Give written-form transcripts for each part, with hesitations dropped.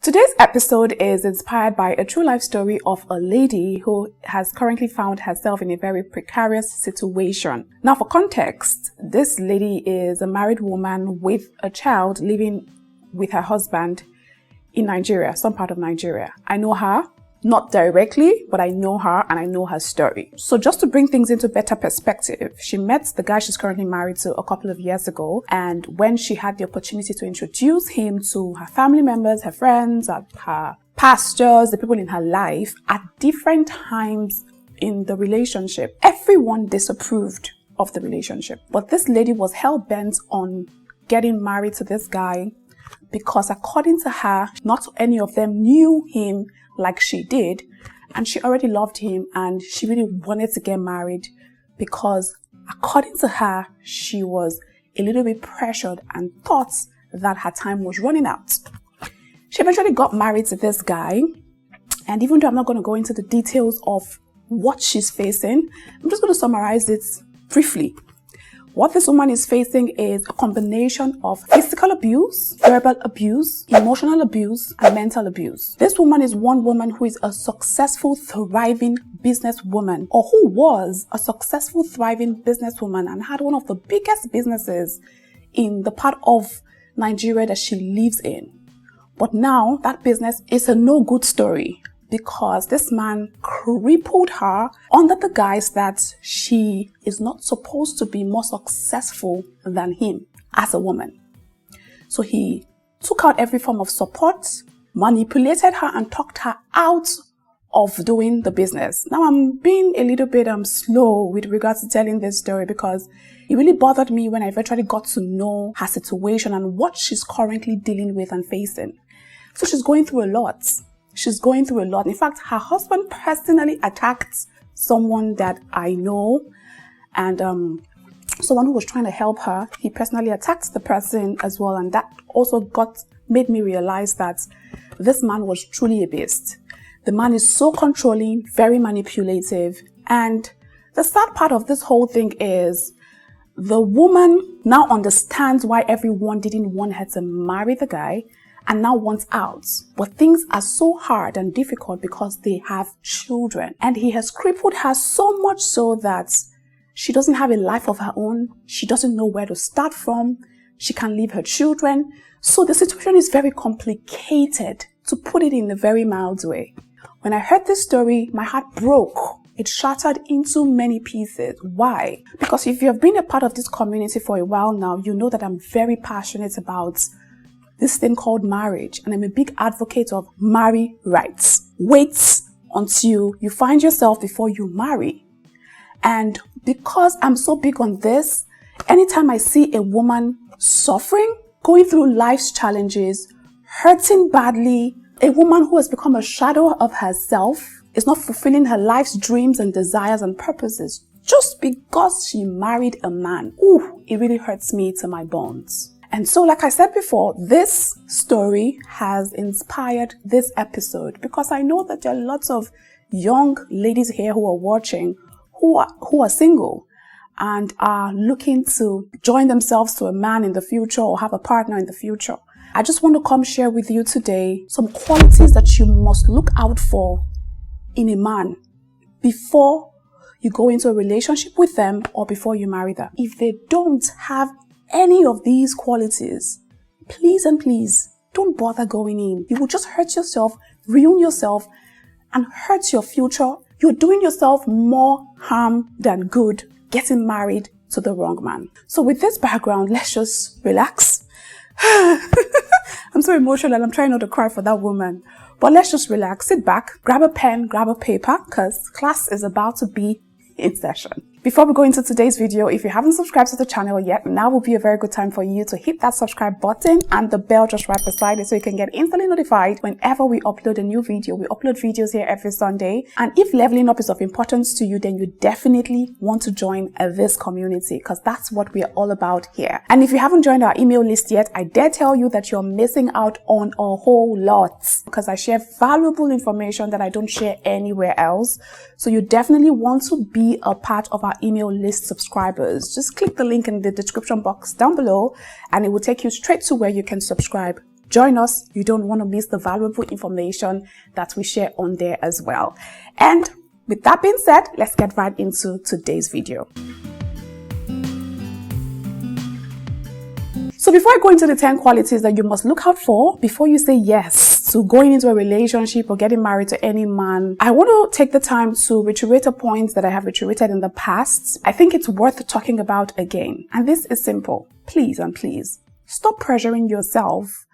Today's episode is inspired by a true life story of a lady who has currently found herself in a very precarious situation. Now, for context, this lady is a married woman with a child living with her husband in Nigeria, some part of Nigeria. I know her, not directly, but I know her and I know her story. So just to bring things into better perspective, she met the guy she's currently married to a couple of years ago. And when she had the opportunity to introduce him to her family members, her friends, her pastors, the people in her life, at different times in the relationship, everyone disapproved of the relationship. But this lady was hell-bent on getting married to this guy because according to her, not any of them knew him like she did, and she already loved him and she really wanted to get married because according to her, she was a little bit pressured and thought that her time was running out. She eventually got married to this guy, and even though I'm not going to go into the details of what she's facing, I'm just going to summarize it briefly. What this woman is facing is a combination of physical abuse, verbal abuse, emotional abuse, and mental abuse. This woman is one woman who is a successful, thriving businesswoman, or who was a successful, thriving businesswoman and had one of the biggest businesses in the part of Nigeria that she lives in. But now that business is a no good story, because this man crippled her under the guise that she is not supposed to be more successful than him as a woman. So he took out every form of support, manipulated her and talked her out of doing the business. Now I'm being a little bit slow with regards to telling this story because it really bothered me when I eventually got to know her situation and what she's currently dealing with and facing. So she's going through a lot. In fact, her husband personally attacked someone that I know, and someone who was trying to help her. He personally attacked the person as well, and that also made me realize that this man was truly a beast. The man is so controlling, very manipulative, and the sad part of this whole thing is the woman now understands why everyone didn't want her to marry the guy and now wants out. But things are so hard and difficult because they have children. And he has crippled her so much so that she doesn't have a life of her own. She doesn't know where to start from. She can't leave her children. So the situation is very complicated, to put it in a very mild way. When I heard this story, my heart broke. It shattered into many pieces. Why? Because if you have been a part of this community for a while now, you know that I'm very passionate about this thing called marriage, and I'm a big advocate of marry rights. Wait until you find yourself before you marry. And because I'm so big on this, anytime I see a woman suffering, going through life's challenges, hurting badly, a woman who has become a shadow of herself, is not fulfilling her life's dreams and desires and purposes just because she married a man, it really hurts me to my bones. And so, like I said before, this story has inspired this episode because I know that there are lots of young ladies here who are watching who are single and are looking to join themselves to a man in the future or have a partner in the future. I just want to come share with you today some qualities that you must look out for in a man before you go into a relationship with them or before you marry them. If they don't have any of these qualities, please and please don't bother going in. You will just hurt yourself, ruin yourself, and hurt your future. You're doing yourself more harm than good getting married to the wrong man. So with this background, let's just relax. I'm so emotional. I'm trying not to cry for that woman. But let's just relax, sit back, grab a pen, grab a paper, because class is about to be in session. Before we go into today's video, if you haven't subscribed to the channel yet, now will be a very good time for you to hit that subscribe button and the bell just right beside it so you can get instantly notified whenever we upload a new video. We upload videos here every Sunday. And if leveling up is of importance to you, then you definitely want to join this community because that's what we are all about here. And if you haven't joined our email list yet, I dare tell you that you're missing out on a whole lot because I share valuable information that I don't share anywhere else. So you definitely want to be a part of our email list subscribers. Just click the link in the description box down below and it will take you straight to where you can subscribe Join us. You don't want to miss the valuable information that we share on there as well. And with that being said, let's get right into today's video. So before I go into the 10 qualities that you must look out for before you say yes to going into a relationship or getting married to any man, I want to take the time to reiterate a point that I have reiterated in the past. I think it's worth talking about again. And this is simple. Please, stop pressuring yourself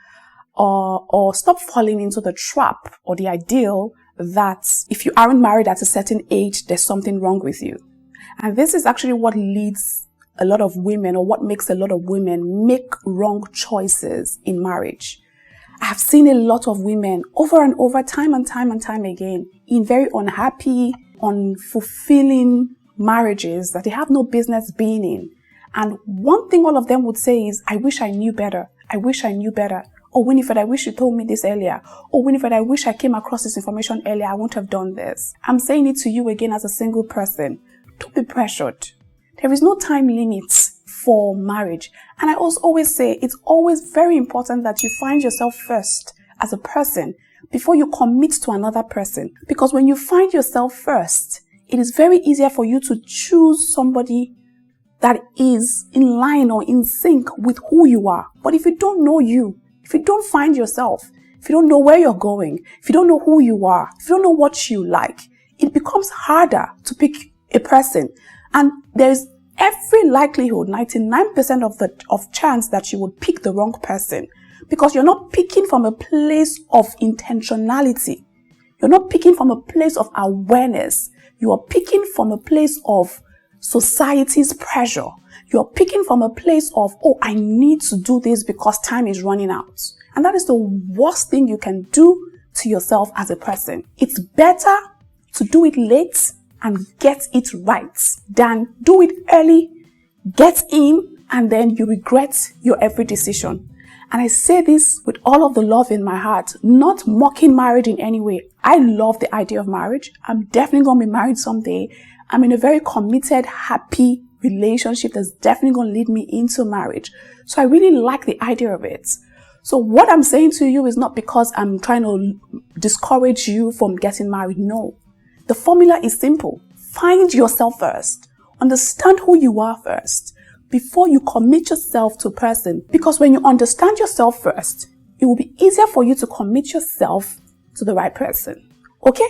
or stop falling into the trap or the ideal that if you aren't married at a certain age, there's something wrong with you. And this is actually what leads a lot of women, or what makes a lot of women make wrong choices in marriage. I have seen a lot of women over and over, time and time again, in very unhappy, unfulfilling marriages that they have no business being in. And one thing all of them would say is, I wish I knew better. I wish I knew better. Oh, Winifred, I wish you told me this earlier. Oh, Winifred, I wish I came across this information earlier. I wouldn't have done this. I'm saying it to you again as a single person. Don't be pressured. There is no time limit for marriage. And I also always say it's always very important that you find yourself first as a person before you commit to another person. Because when you find yourself first, it is very easier for you to choose somebody that is in line or in sync with who you are. But if you don't know you, if you don't find yourself, if you don't know where you're going, if you don't know who you are, if you don't know what you like, it becomes harder to pick a person. And there's every likelihood, 99% of chance that you would pick the wrong person, because you're not picking from a place of intentionality. You're not picking from a place of awareness. You are picking from a place of society's pressure. You're picking from a place of, oh, I need to do this because time is running out. And that is the worst thing you can do to yourself as a person. It's better to do it late and get it right than do it early, get in, and then you regret your every decision. And I say this with all of the love in my heart, not mocking marriage in any way. I love the idea of marriage. I'm definitely going to be married someday. I'm in a very committed, happy relationship that's definitely going to lead me into marriage. So I really like the idea of it. So what I'm saying to you is not because I'm trying to discourage you from getting married. No. The formula is simple. Find yourself first. Understand who you are first before you commit yourself to a person. Because when you understand yourself first, it will be easier for you to commit yourself to the right person. Okay?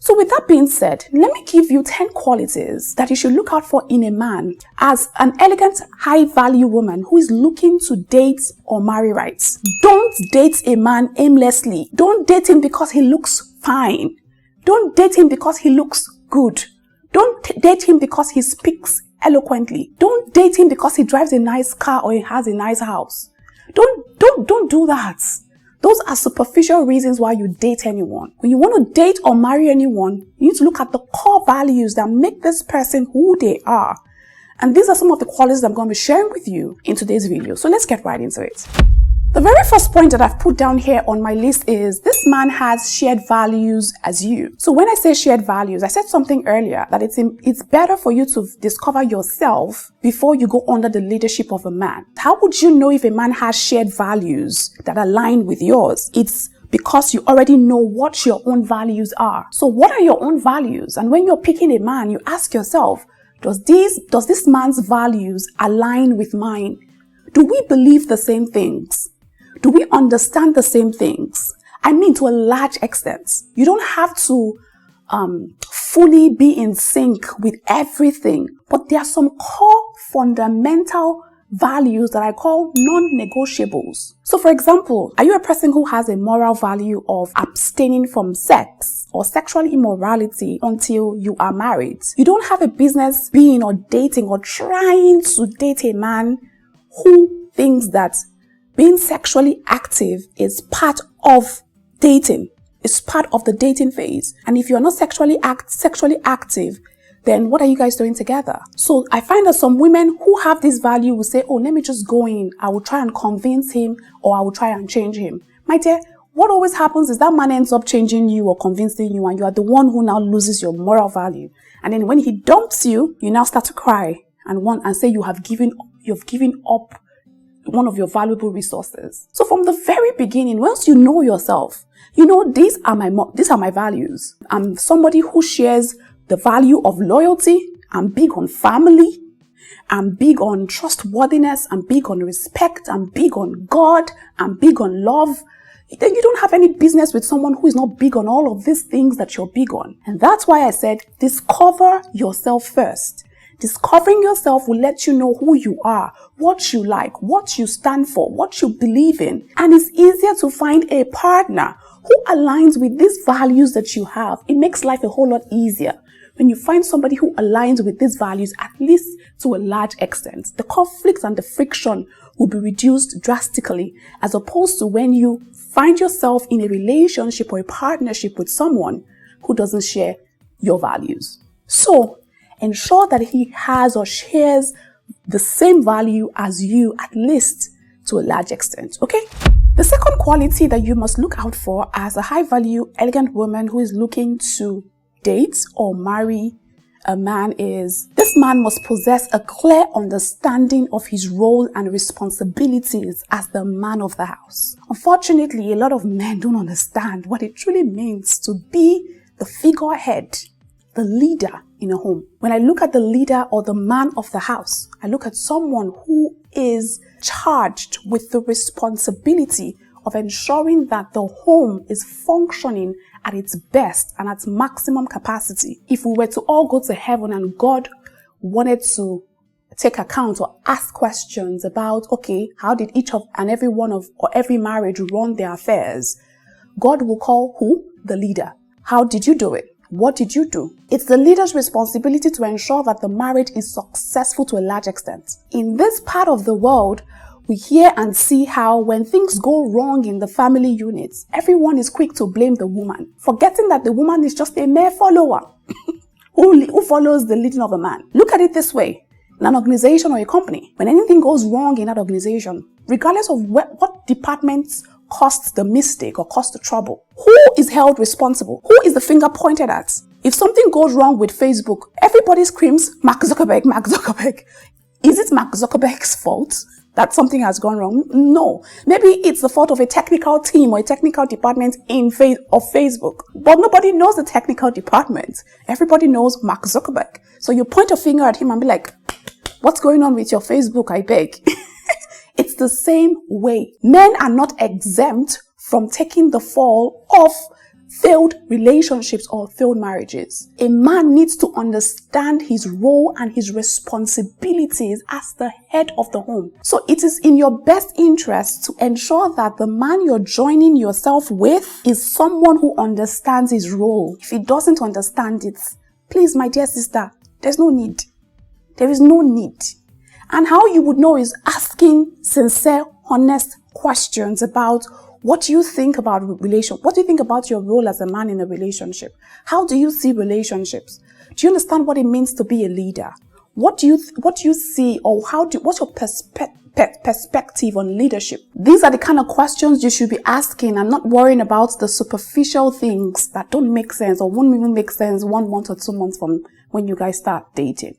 So with that being said, let me give you 10 qualities that you should look out for in a man as an elegant, high-value woman who is looking to date or marry right. Don't date a man aimlessly. Don't date him because he looks fine. Don't date him because he looks good. Don't date him because he speaks eloquently. Don't date him because he drives a nice car or he has a nice house. Don't do that. Those are superficial reasons why you date anyone. When you want to date or marry anyone, you need to look at the core values that make this person who they are. And these are some of the qualities that I'm going to be sharing with you in today's video. So let's get right into it. The very first point that I've put down here on my list is this man has shared values as you. So when I say shared values, I said something earlier that it's better for you to discover yourself before you go under the leadership of a man. How would you know if a man has shared values that align with yours? It's because you already know what your own values are. So what are your own values? And when you're picking a man, you ask yourself, does this man's values align with mine? Do we believe the same things? Do we understand the same things? I mean, to a large extent. You don't have to fully be in sync with everything, but there are some core fundamental values that I call non-negotiables. So for example, are you a person who has a moral value of abstaining from sex or sexual immorality until you are married? You don't have a business being or dating or trying to date a man who thinks that being sexually active is part of dating. It's part of the dating phase. And if you're not sexually active, then what are you guys doing together? So I find that some women who have this value will say, oh, let me just go in. I will try and convince him, or I will try and change him. My dear, what always happens is that man ends up changing you or convincing you, and you are the one who now loses your moral value. And then when he dumps you, you now start to cry and say you've given up one of your valuable resources. So from the very beginning, once you know yourself, you know, these are my values. I'm somebody who shares the value of loyalty. I'm big on family. I'm big on trustworthiness. I'm big on respect. I'm big on God. I'm big on love. Then you don't have any business with someone who is not big on all of these things that you're big on. And that's why I said, discover yourself first. Discovering yourself will let you know who you are, what you like, what you stand for, what you believe in. And it's easier to find a partner who aligns with these values that you have. It makes life a whole lot easier when you find somebody who aligns with these values, at least to a large extent. The conflicts and the friction will be reduced drastically, as opposed to when you find yourself in a relationship or a partnership with someone who doesn't share your values. So ensure that he has or shares the same value as you, at least to a large extent, okay? The second quality that you must look out for as a high-value, elegant woman who is looking to date or marry a man is, this man must possess a clear understanding of his role and responsibilities as the man of the house. Unfortunately, a lot of men don't understand what it truly means to be the figurehead, the leader in a home. When I look at the leader or the man of the house, I look at someone who is charged with the responsibility of ensuring that the home is functioning at its best and at maximum capacity. If we were to all go to heaven and God wanted to take account or ask questions about, okay, how did each of and every one of or every marriage run their affairs? God will call who? The leader. How did you do it? What did you do? It's the leader's responsibility to ensure that the marriage is successful to a large extent. In this part of the world, we hear and see how when things go wrong in the family units, everyone is quick to blame the woman, forgetting that the woman is just a mere follower who follows the leading of a man. Look at it this way. In an organization or a company, when anything goes wrong in that organization, regardless of what departments caused the mistake or caused the trouble, who is held responsible? Who is the finger pointed at? If something goes wrong with Facebook, everybody screams, Mark Zuckerberg, Mark Zuckerberg. Is it Mark Zuckerberg's fault that something has gone wrong? No. Maybe it's the fault of a technical team or a technical department of Facebook. But nobody knows the technical department. Everybody knows Mark Zuckerberg. So you point a finger at him and be like, what's going on with your Facebook, I beg? It's the same way. Men are not exempt from taking the fall of failed relationships or failed marriages. A man needs to understand his role and his responsibilities as the head of the home. So it is in your best interest to ensure that the man you're joining yourself with is someone who understands his role. If he doesn't understand it, please, my dear sister, there's no need. There is no need. And how you would know is asking sincere, honest questions about what do you think about relation? What do you think about your role as a man in a relationship? How do you see relationships? Do you understand what it means to be a leader? What do you see, or what's your perspective on leadership? These are the kind of questions you should be asking and not worrying about the superficial things that don't make sense or won't even make sense 1 month or 2 months from when you guys start dating.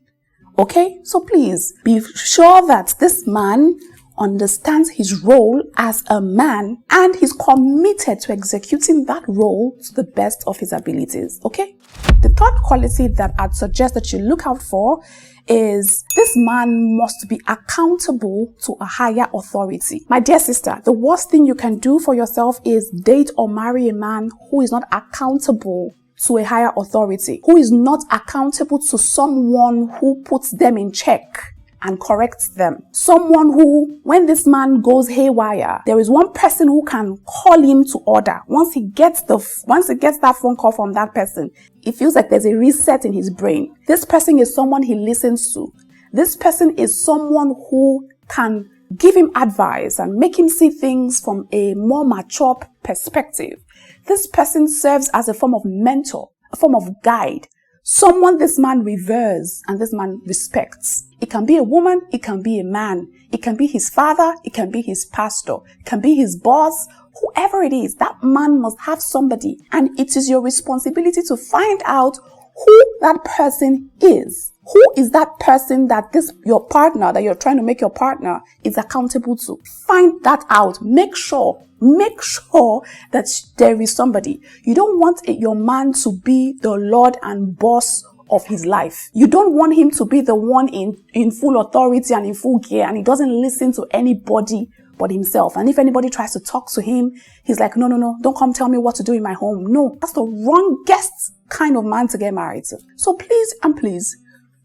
Okay? So please be sure that this man understands his role as a man and he's committed to executing that role to the best of his abilities. Okay? The third quality that I'd suggest that you look out for is this man must be accountable to a higher authority. My dear sister, the worst thing you can do for yourself is date or marry a man who is not accountable to a higher authority, who is not accountable to someone who puts them in check and corrects them. Someone who, when this man goes haywire, there is one person who can call him to order. Once he gets that phone call from that person, it feels like there's a reset in his brain. This person is someone he listens to. This person is someone who can give him advice and make him see things from a more mature perspective. This person serves as a form of mentor, a form of guide. Someone this man reveres and this man respects. It can be a woman, it can be a man, it can be his father, it can be his pastor, it can be his boss, whoever it is, that man must have somebody. And it is your responsibility to find out who that person is. Who is that person that your partner, that you're trying to make your partner, is accountable to? Find that out. Make sure that there is somebody. You don't want your man to be the Lord and boss of his life. You don't want him to be the one in full authority and in full gear, and he doesn't listen to anybody but himself. And if anybody tries to talk to him, he's like, no, don't come tell me what to do in my home. No, that's the wrongest kind of man to get married to. So please,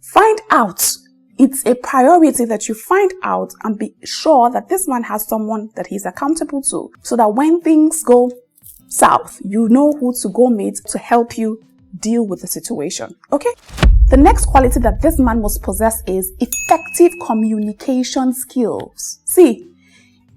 find out. It's a priority that you find out and be sure that this man has someone that he's accountable to, so that when things go south, you know who to go meet to help you deal with the situation. Okay? The next quality that this man must possess is effective communication skills. See,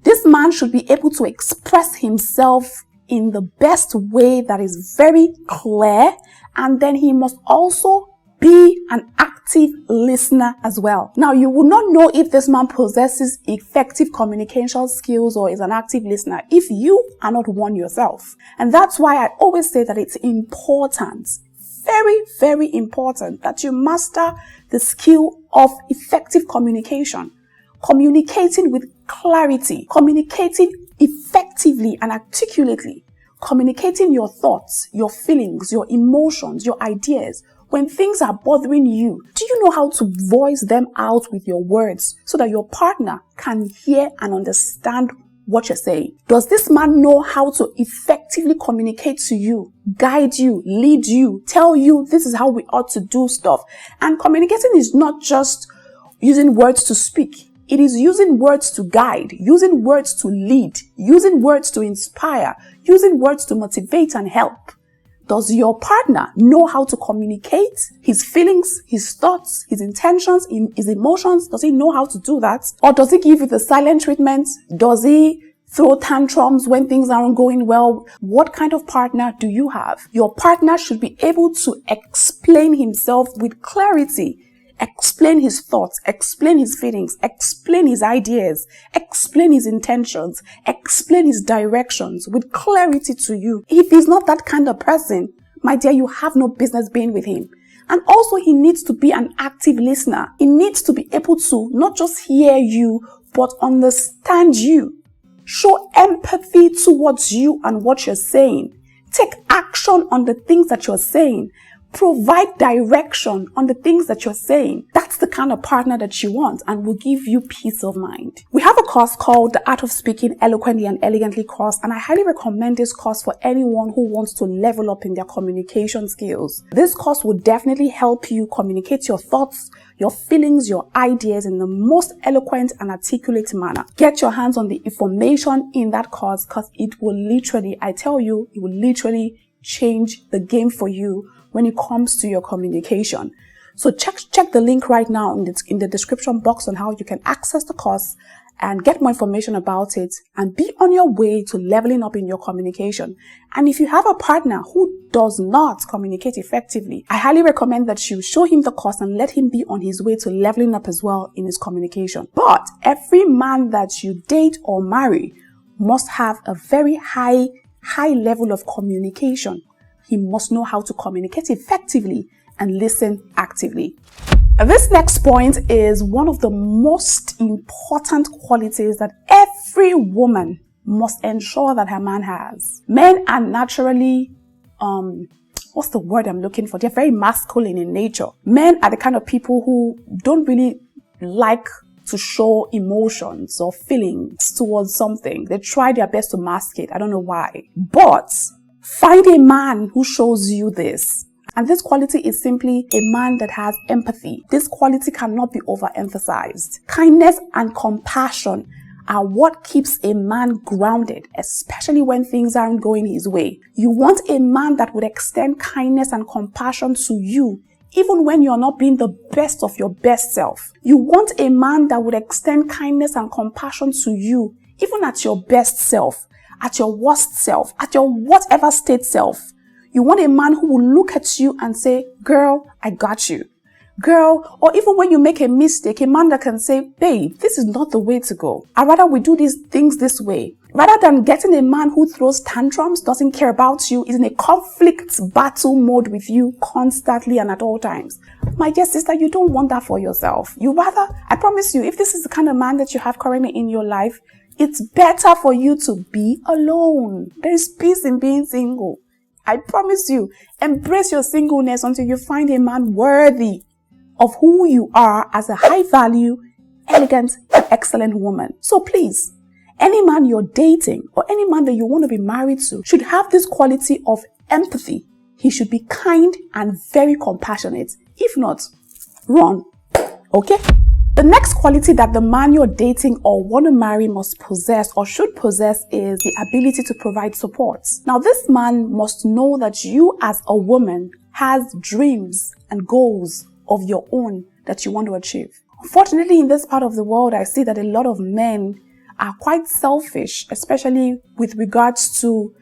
this man should be able to express himself in the best way that is very clear, and then he must also be an active listener as well. Now, you will not know if this man possesses effective communication skills or is an active listener if you are not one yourself. And that's why I always say that it's important, very, very important, that you master the skill of effective communication. Communicating with clarity, communicating effectively and articulately, communicating your thoughts, your feelings, your emotions, your ideas. When things are bothering you, do you know how to voice them out with your words so that your partner can hear and understand what you're saying? Does this man know how to effectively communicate to you, guide you, lead you, tell you this is how we ought to do stuff? And communicating is not just using words to speak. It is using words to guide, using words to lead, using words to inspire, using words to motivate and help. Does your partner know how to communicate his feelings, his thoughts, his intentions, his emotions? Does he know how to do that? Or does he give you the silent treatment? Does he throw tantrums when things aren't going well? What kind of partner do you have? Your partner should be able to explain himself with clarity. Explain his thoughts, explain his feelings, explain his ideas, explain his intentions, explain his directions with clarity to you. If he's not that kind of person, my dear, you have no business being with him. And also, he needs to be an active listener. He needs to be able to not just hear you, but understand you. Show empathy towards you and what you're saying. Take action on the things that you're saying. Provide direction on the things that you're saying. That's the kind of partner that you want and will give you peace of mind. We have a course called The Art of Speaking Eloquently and Elegantly course, and I highly recommend this course for anyone who wants to level up in their communication skills. This course will definitely help you communicate your thoughts, your feelings, your ideas in the most eloquent and articulate manner. Get your hands on the information in that course, because it will literally, I tell you, it will literally change the game for you when it comes to your communication. So check the link right now in the description box on how you can access the course and get more information about it and be on your way to leveling up in your communication. And if you have a partner who does not communicate effectively, I highly recommend that you show him the course and let him be on his way to leveling up as well in his communication. But every man that you date or marry must have a very high level of communication. He must know how to communicate effectively and listen actively. This next point is one of the most important qualities that every woman must ensure that her man has. Men are naturally, what's the word I'm looking for? They're very masculine in nature. Men are the kind of people who don't really like to show emotions or feelings towards something. They try their best to mask it. I don't know why. But find a man who shows you this. And this quality is simply a man that has empathy. This quality cannot be overemphasized. Kindness and compassion are what keeps a man grounded, especially when things aren't going his way. You want a man that would extend kindness and compassion to you, even when you're not being the best of your best self. You want a man that would extend kindness and compassion to you, even at your best self, at your worst self, at your whatever state self. You want a man who will look at you and say, girl, I got you. girl, or even when you make a mistake, a man that can say, babe, this is not the way to go. I'd rather we do these things this way. Rather than getting a man who throws tantrums, doesn't care about you, is in a conflict battle mode with you constantly and at all times. My dear sister, you don't want that for yourself. You rather, I promise you, if this is the kind of man that you have currently in your life, it's better for you to be alone. There is peace in being single. I promise you, embrace your singleness until you find a man worthy of who you are as a high value, elegant, and excellent woman. So please, any man you're dating or any man that you want to be married to should have this quality of empathy. He should be kind and very compassionate. If not, run. Okay? The next quality that the man you're dating or want to marry must possess or should possess is the ability to provide support. Now, this man must know that you as a woman has dreams and goals of your own that you want to achieve. Unfortunately, in this part of the world, I see that a lot of men are quite selfish, especially with regards to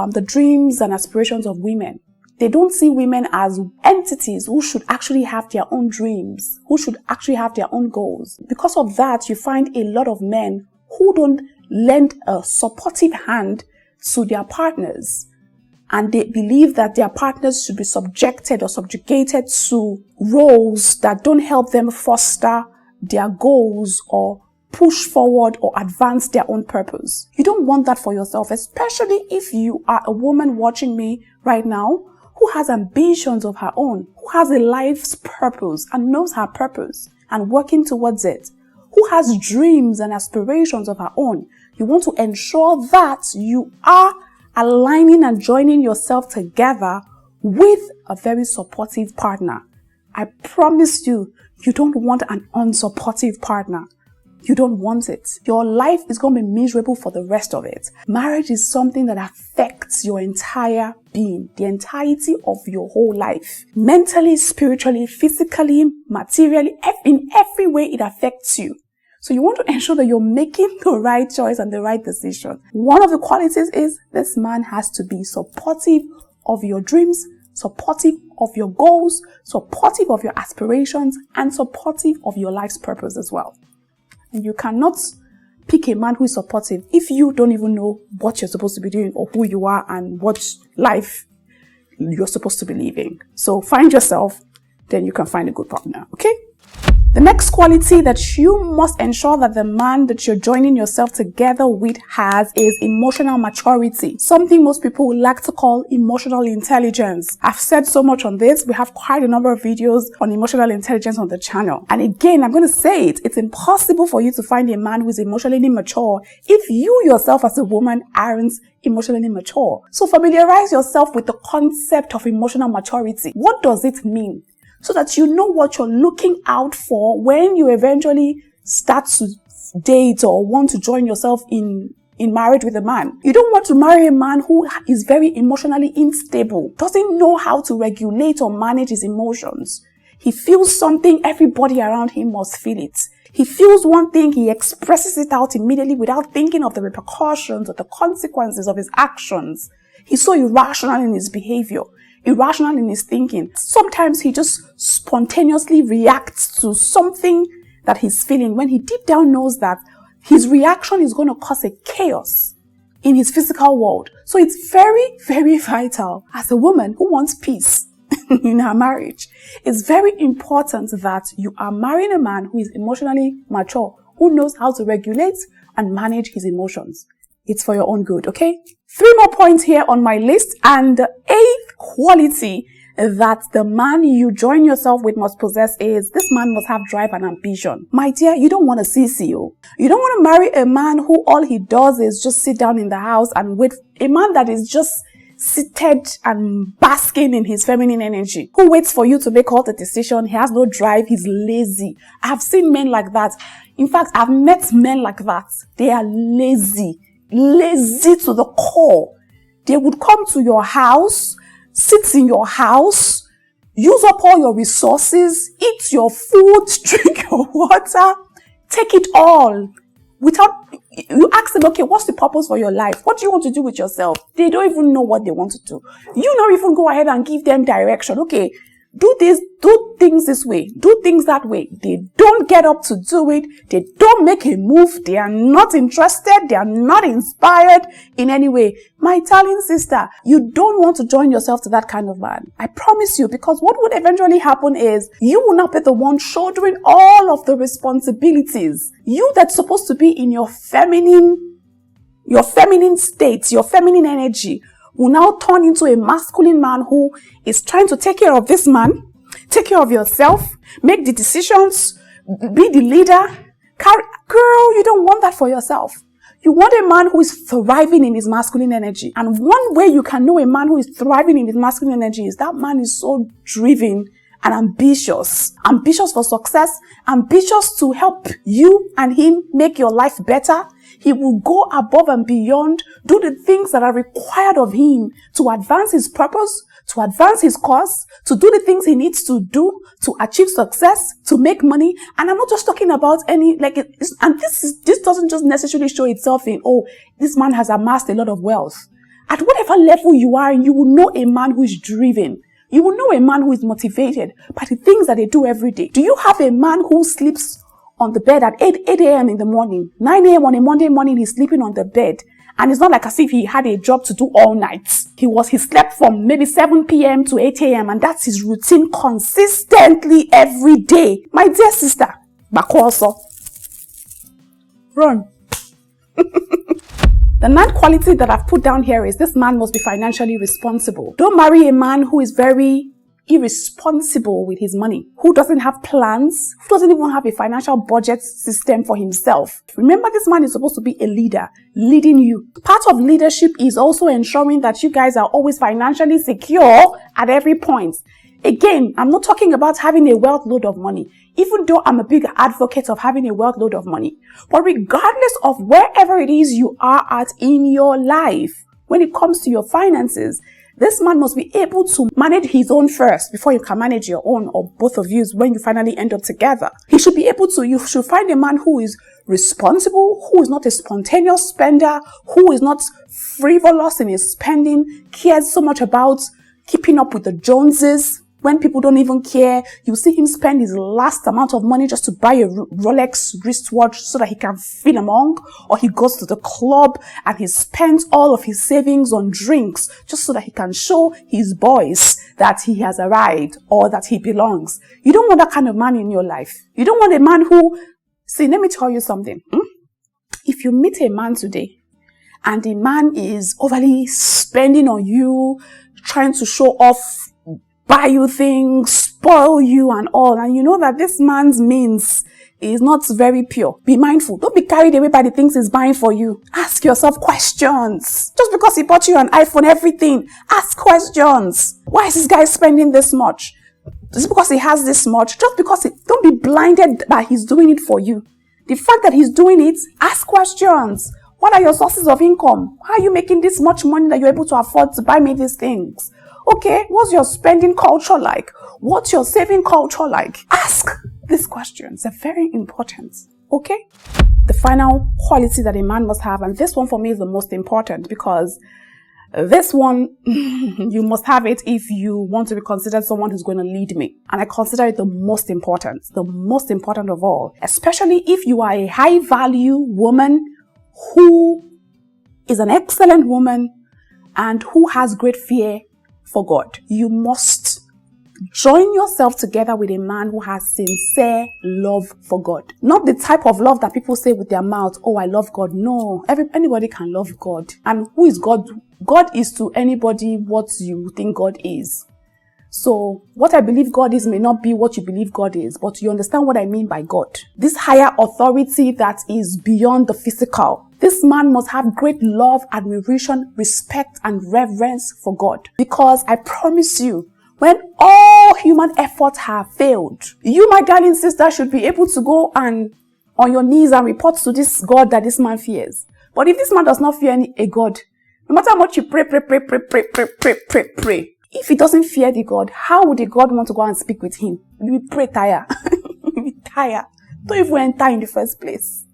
the dreams and aspirations of women. They don't see women as entities who should actually have their own dreams, who should actually have their own goals. Because of that, you find a lot of men who don't lend a supportive hand to their partners. And they believe that their partners should be subjected or subjugated to roles that don't help them foster their goals or push forward or advance their own purpose. You don't want that for yourself, especially if you are a woman watching me right now who has ambitions of her own, who has a life's purpose and knows her purpose and working towards it, who has dreams and aspirations of her own. You want to ensure that you are aligning and joining yourself together with a very supportive partner. I promise you, you don't want an unsupportive partner. You don't want it. Your life is going to be miserable for the rest of it. Marriage is something that affects your entire being, the entirety of your whole life. Mentally, spiritually, physically, materially, in every way it affects you. So you want to ensure that you're making the right choice and the right decision. One of the qualities is this man has to be supportive of your dreams, supportive of your goals, supportive of your aspirations, and supportive of your life's purpose as well. And you cannot pick a man who is supportive if you don't even know what you're supposed to be doing or who you are and what life you're supposed to be living. So find yourself, then you can find a good partner, okay? The next quality that you must ensure that the man that you're joining yourself together with has is emotional maturity. Something most people like to call emotional intelligence. I've said so much on this. We have quite a number of videos on emotional intelligence on the channel. And again, I'm going to say it. It's impossible for you to find a man who is emotionally mature if you yourself as a woman aren't emotionally mature. So familiarize yourself with the concept of emotional maturity. What does it mean? So that you know what you're looking out for when you eventually start to date or want to join yourself in marriage with a man. You don't want to marry a man who is very emotionally unstable, doesn't know how to regulate or manage his emotions. He feels something, everybody around him must feel it. He feels one thing, he expresses it out immediately without thinking of the repercussions or the consequences of his actions. He's so irrational in his behavior, irrational in his thinking. Sometimes he just spontaneously reacts to something that he's feeling when he deep down knows that his reaction is going to cause a chaos in his physical world. So it's very, very vital as a woman who wants peace in her marriage. It's very important that you are marrying a man who is emotionally mature, who knows how to regulate and manage his emotions. It's for your own good, okay? 3 more points here on my list. And the 8th quality that the man you join yourself with must possess is this man must have drive and ambition. My dear, you don't want a CCO. You don't want to marry a man who all he does is just sit down in the house and wait. A man that is just seated and basking in his feminine energy, who waits for you to make all the decision. He has no drive. He's lazy. I've seen men like that. In fact, I've met men like that. They are lazy to the core. They would come to your house, sit in your house, use up all your resources, eat your food, drink your water, take it all. You ask them, okay, what's the purpose for your life? What do you want to do with yourself? They don't even know what they want to do. You not even go ahead and give them direction. Okay, Do things this way, do things that way. They don't get up to do it. They don't make a move. They are not interested. They are not inspired in any way. My darling sister, you don't want to join yourself to that kind of man. I promise you, because what would eventually happen is you will not be the one shouldering all of the responsibilities. You that's supposed to be in your feminine state, your feminine energy, will now turn into a masculine man who is trying to take care of this man, take care of yourself, make the decisions, be the leader. Girl, you don't want that for yourself. You want a man who is thriving in his masculine energy. And one way you can know a man who is thriving in his masculine energy is that man is so driven and ambitious for success, ambitious to help you and him make your life better. He will go above and beyond, do the things that are required of him to advance his purpose, to advance his cause, to do the things he needs to do to achieve success, to make money. And I'm not just talking about this doesn't just necessarily show itself in, oh, this man has amassed a lot of wealth. At whatever level you are, you will know a man who is driven. You will know a man who is motivated by the things that they do every day. Do you have a man who sleeps on the bed at 8 a.m. in the morning, 9 a.m. on a Monday morning, he's sleeping on the bed? And it's not like as if he had a job to do all night. He slept from maybe 7 p.m. to 8 a.m. and that's his routine consistently every day. My dear sister, Bakoso, run. The ninth quality that I've put down here is this man must be financially responsible. Don't marry a man who is very irresponsible with his money, who doesn't have plans, who doesn't even have a financial budget system for himself. Remember, this man is supposed to be a leader, leading you. Part of leadership is also ensuring that you guys are always financially secure at every point. Again, I'm not talking about having a wealth load of money, even though I'm a big advocate of having a wealth load of money. But regardless of wherever it is you are at in your life, when it comes to your finances, this man must be able to manage his own first before you can manage your own, or both of you when you finally end up together. You should find a man who is responsible, who is not a spontaneous spender, who is not frivolous in his spending, cares so much about keeping up with the Joneses. When people don't even care, you see him spend his last amount of money just to buy a Rolex wristwatch so that he can feel among, or he goes to the club and he spends all of his savings on drinks just so that he can show his boys that he has arrived or that he belongs. You don't want that kind of man in your life. You don't want a man who, see, let me tell you something. If you meet a man today and the man is overly spending on you, trying to show off, buy you things, spoil you and all, and you know that this man's means is not very pure, be mindful. Don't be carried away by the things he's buying for you. Ask yourself questions. Just because he bought you an iPhone, everything, ask questions. Why is this guy spending this much? Is it because he has this much? Just because don't be blinded that he's doing it for you. The fact that he's doing it, ask questions. What are your sources of income? How are you making this much money that you're able to afford to buy me these things? Okay, what's your spending culture like? What's your saving culture like? Ask these questions. They're very important. Okay? The final quality that a man must have, and this one for me is the most important, because this one, you must have it if you want to be considered someone who's going to lead me. And I consider it the most important of all, especially if you are a high value woman who is an excellent woman and who has great fear for God. You must join yourself together with a man who has sincere love for God. Not the type of love that people say with their mouth, oh, I love God. No, anybody can love God. And who is God? God is to anybody what you think God is. So what I believe God is may not be what you believe God is, but you understand what I mean by God. This higher authority that is beyond the physical. This man must have great love, admiration, respect, and reverence for God. Because I promise you, when all human efforts have failed, you, my darling sister, should be able to go and on your knees and report to this God that this man fears. But if this man does not fear a God, no matter how much you pray, if he doesn't fear the God, how would the God want to go and speak with him? You will pray tire. You will be tired. Don't even enter in the first place.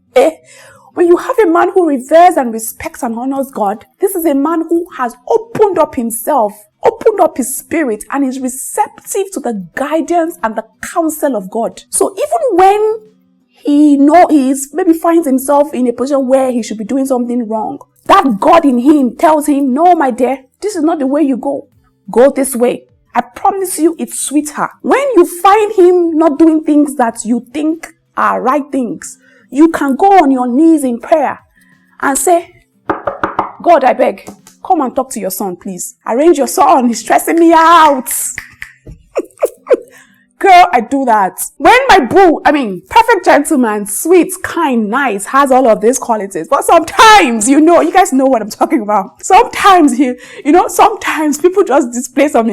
When When you have a man who reveres and respects and honors God, this is a man who has opened up himself, opened up his spirit, and is receptive to the guidance and the counsel of God. So even when he's maybe finds himself in a position where he should be doing something wrong, that God in him tells him, no, my dear, this is not the way you go. Go this way. I promise you it's sweeter. When you find him not doing things that you think are right things, you can go on your knees in prayer and say, God, I beg, come and talk to your son, please. Arrange your son. He's stressing me out. Girl, I do that. When my boo, perfect gentleman, sweet, kind, nice, has all of these qualities. But sometimes, you guys know what I'm talking about. Sometimes, sometimes people just display some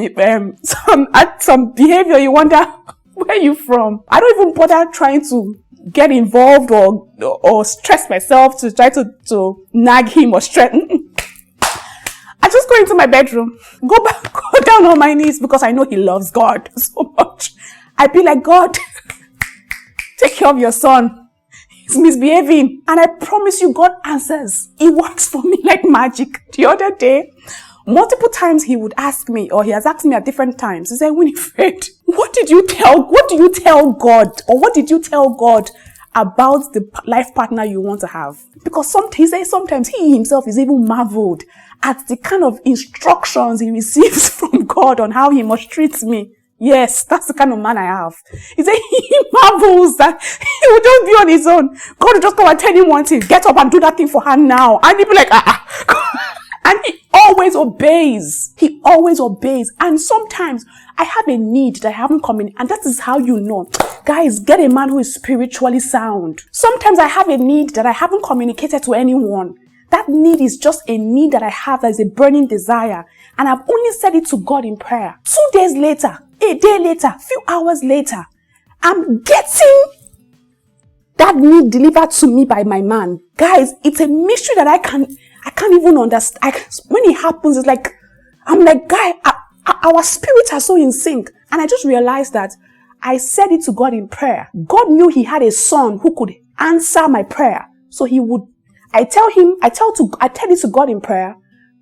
behavior. You wonder, where are you from? I don't even bother trying to get involved or stress myself to try to nag him or strengthen. I just go into my bedroom, go down on my knees because I know he loves God so much. I be like, God, take care of your son. He's misbehaving. And I promise you, God answers. It works for me like magic. The other day, multiple times he would ask me, or he has asked me at different times, he said, Winifred, what do you tell God? Or what did you tell God about the life partner you want to have? Because he says sometimes he himself is even marveled at the kind of instructions he receives from God on how he must treat me. Yes, that's the kind of man I have. He said he marvels that he will just be on his own. God will just come and tell him one thing, get up and do that thing for her now. And he'll be like, And he always obeys. He always obeys. And sometimes I have a need that I haven't communicated. And that is how you know. Guys, get a man who is spiritually sound. Sometimes I have a need that I haven't communicated to anyone. That need is just a need that I have as a burning desire. And I've only said it to God in prayer. 2 days later, a day later, few hours later, I'm getting that need delivered to me by my man. Guys, it's a mystery that I can't even understand. When it happens, it's like, I'm like, guy, our spirits are so in sync. And I just realized that I said it to God in prayer. God knew he had a son who could answer my prayer. So I tell it to God in prayer.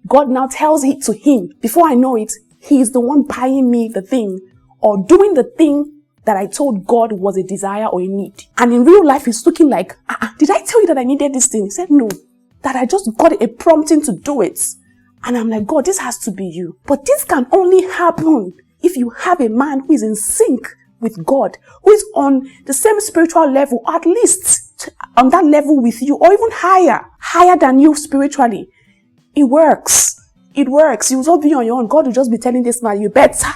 God now tells it to him. Before I know it, he is the one buying me the thing or doing the thing that I told God was a desire or a need. And in real life, it's looking like, did I tell you that I needed this thing? He said, no, that I just got a prompting to do it. And I'm like, God, this has to be you. But this can only happen if you have a man who is in sync with God, who is on the same spiritual level, at least on that level with you, or even higher than you spiritually. It works. It works. You will not be on your own. God will just be telling this man, you better.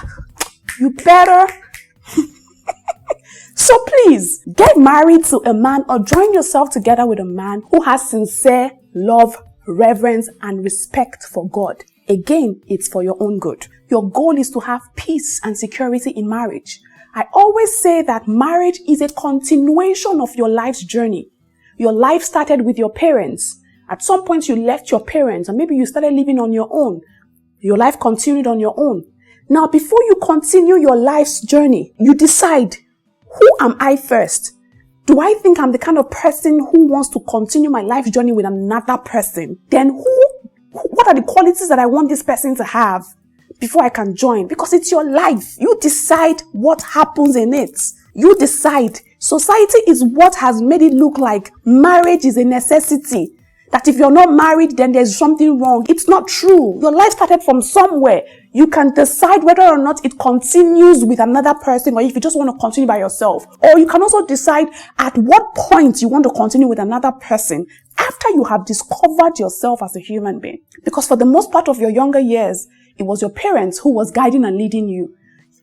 So please, get married to a man or join yourself together with a man who has sincere love, reverence, and respect for God. Again, it's for your own good. Your goal is to have peace and security in marriage. I always say that marriage is a continuation of your life's journey. Your life started with your parents. At some point you left your parents and maybe you started living on your own. Your life continued on your own. Now, before you continue your life's journey, you decide, who am I first? Do I think I'm the kind of person who wants to continue my life journey with another person? Then what are the qualities that I want this person to have before I can join? Because it's your life. You decide what happens in it. You decide. Society is what has made it look like marriage is a necessity. That if you're not married, then there's something wrong. It's not true. Your life started from somewhere. You can decide whether or not it continues with another person or if you just want to continue by yourself. Or you can also decide at what point you want to continue with another person after you have discovered yourself as a human being. Because for the most part of your younger years, it was your parents who was guiding and leading you.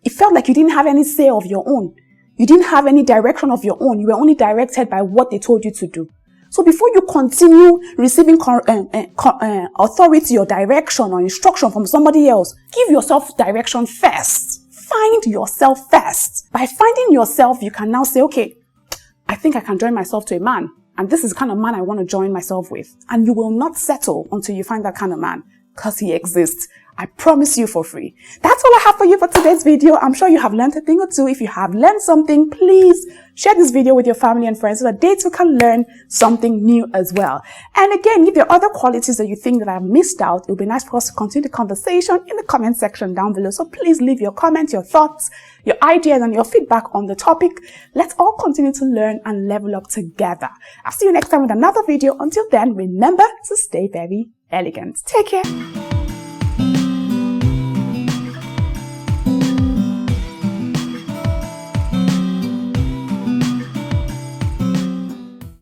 It felt like you didn't have any say of your own. You didn't have any direction of your own. You were only directed by what they told you to do. So before you continue receiving authority or direction or instruction from somebody else, give yourself direction first. Find yourself first. By finding yourself, you can now say, okay, I think I can join myself to a man. And this is the kind of man I want to join myself with. And you will not settle until you find that kind of man because he exists. I promise you, for free. That's all I have for you for today's video. I'm sure you have learned a thing or two. If you have learned something, please share this video with your family and friends so that they too can learn something new as well. And again, if there are other qualities that you think that I've missed out, it would be nice for us to continue the conversation in the comment section down below. So please leave your comments, your thoughts, your ideas, and your feedback on the topic. Let's all continue to learn and level up together. I'll see you next time with another video. Until then, remember to stay very elegant. Take care.